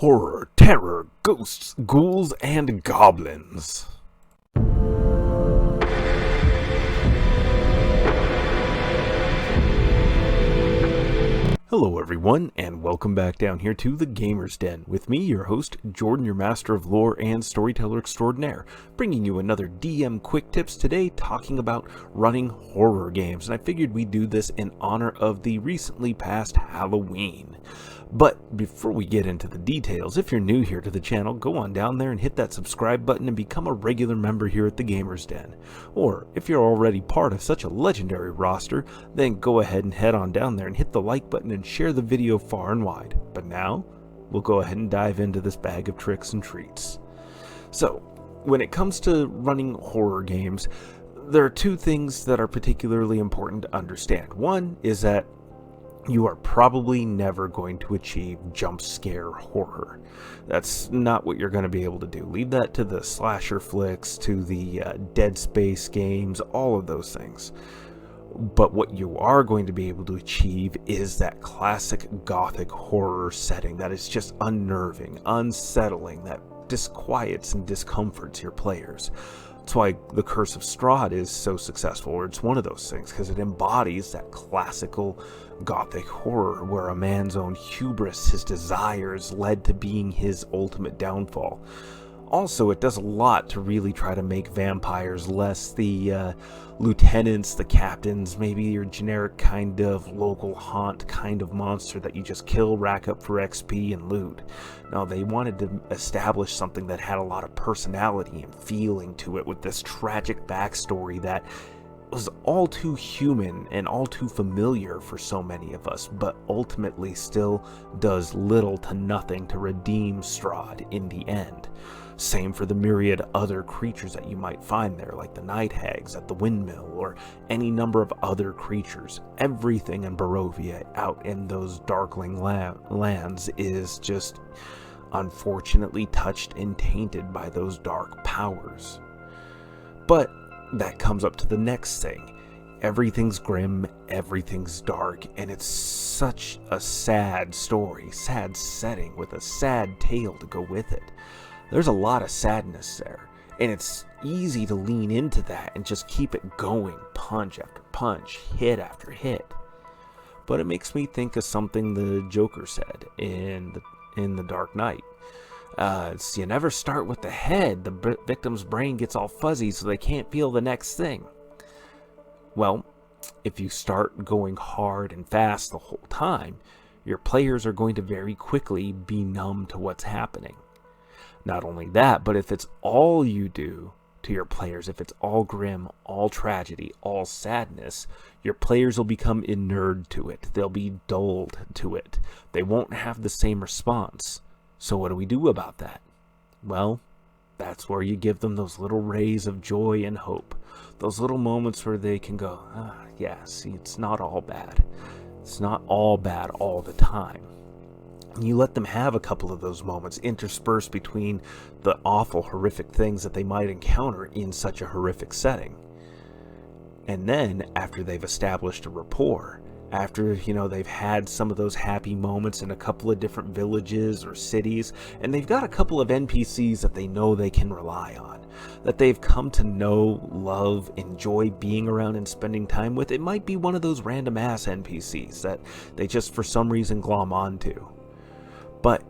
horror, terror, ghosts, ghouls, and goblins. Hello everyone, and welcome back down here to the Gamer's Den, with me, your host, Jordan, your master of lore and storyteller extraordinaire, bringing you another DM Quick Tips today, talking about running horror games, and I figured we'd do this in honor of the recently passed Halloween. But before we get into the details, if you're new here to the channel, go on down there and hit that subscribe button and become a regular member here at the Gamer's Den. Or, if you're already part of such a legendary roster, then go ahead and head on down there and hit the like button and share the video far and wide. But now, we'll go ahead and dive into this bag of tricks and treats. So, when it comes to running horror games, there are two things that are particularly important to understand. One is that you are probably never going to achieve jump scare horror. That's not what you're going to be able to do. Leave that to the slasher flicks, to the Dead Space games, all of those things. But what you are going to be able to achieve is that classic Gothic horror setting that is just unnerving, unsettling, that disquiets and discomforts your players. That's why the Curse of Strahd is so successful, or it's one of those things, because it embodies that classical Gothic horror where a man's own hubris, his desires, led to being his ultimate downfall. Also, it does a lot to really try to make vampires less the lieutenants, the captains, maybe your generic kind of local haunt kind of monster that you just kill, rack up for XP, and loot. No, they wanted to establish something that had a lot of personality and feeling to it, with this tragic backstory that was all too human and all too familiar for so many of us, but ultimately still does little to nothing to redeem Strahd in the end. Same for the myriad other creatures that you might find there, like the night hags at the windmill, or any number of other creatures. Everything in Barovia out in those darkling lands is just unfortunately touched and tainted by those dark powers. But that comes up to the next thing. Everything's grim, everything's dark, and it's such a sad story, sad setting with a sad tale to go with it. There's a lot of sadness there, and it's easy to lean into that and just keep it going, punch after punch, hit after hit. But it makes me think of something the Joker said in the Dark Knight. You never start with the head. The victim's brain gets all fuzzy so they can't feel the next thing. Well, if you start going hard and fast the whole time, your players are going to very quickly be numb to what's happening. Not only that, but if it's all you do to your players, if it's all grim, all tragedy, all sadness, your players will become inured to it. They'll be dulled to it. They won't have the same response. So what do we do about that? Well, that's where you give them those little rays of joy and hope. Those little moments where they can go, yeah, see, it's not all bad. It's not all bad all the time. And you let them have a couple of those moments interspersed between the awful, horrific things that they might encounter in such a horrific setting. And then, after they've established a rapport, after, they've had some of those happy moments in a couple of different villages or cities, and they've got a couple of NPCs that they know they can rely on, that they've come to know, love, enjoy being around and spending time with. It might be one of those random ass NPCs that they just for some reason glom onto. But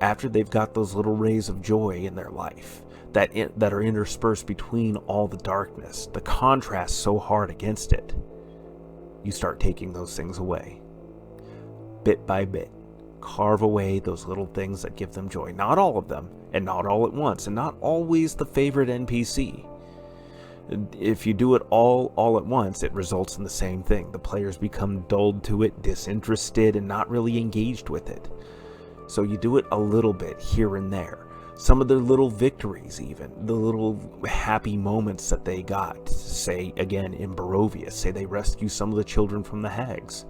after they've got those little rays of joy in their life that are interspersed between all the darkness, the contrast so hard against it, you start taking those things away. Bit by bit. Carve away those little things that give them joy. Not all of them, and not all at once, and not always the favorite NPC. If you do it all at once, it results in the same thing. The players become dulled to it, disinterested, and not really engaged with it. So you do it a little bit here and there. Some of their little victories even, the little happy moments that they got, say again in Barovia, say they rescue some of the children from the hags.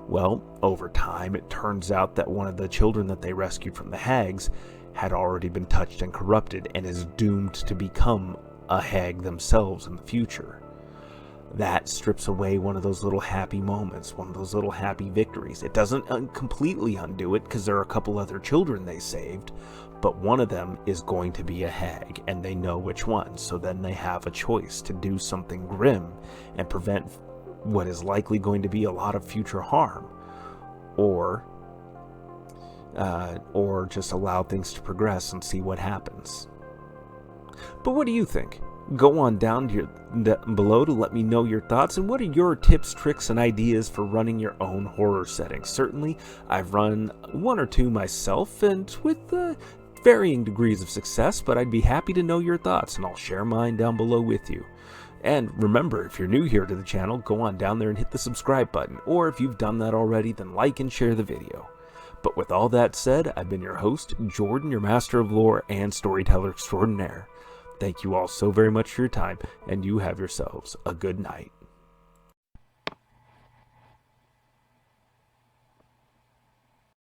Well, over time it turns out that one of the children that they rescued from the hags had already been touched and corrupted and is doomed to become a hag themselves in the future. that strips away one of those little happy moments, one of those little happy victories. It doesn't completely undo it, because there are a couple other children they saved, but one of them is going to be a hag, and they know which one, so then they have a choice to do something grim and prevent what is likely going to be a lot of future harm, or just allow things to progress and see what happens. But what do you think? Go on down here below to let me know your thoughts, and what are your tips, tricks, and ideas for running your own horror settings. Certainly, I've run one or two myself, and with varying degrees of success, but I'd be happy to know your thoughts, and I'll share mine down below with you. And remember, if you're new here to the channel, go on down there and hit the subscribe button, or if you've done that already, then like and share the video. But with all that said, I've been your host, Jordan, your Master of Lore and Storyteller Extraordinaire. Thank you all so very much for your time, and you have yourselves a good night.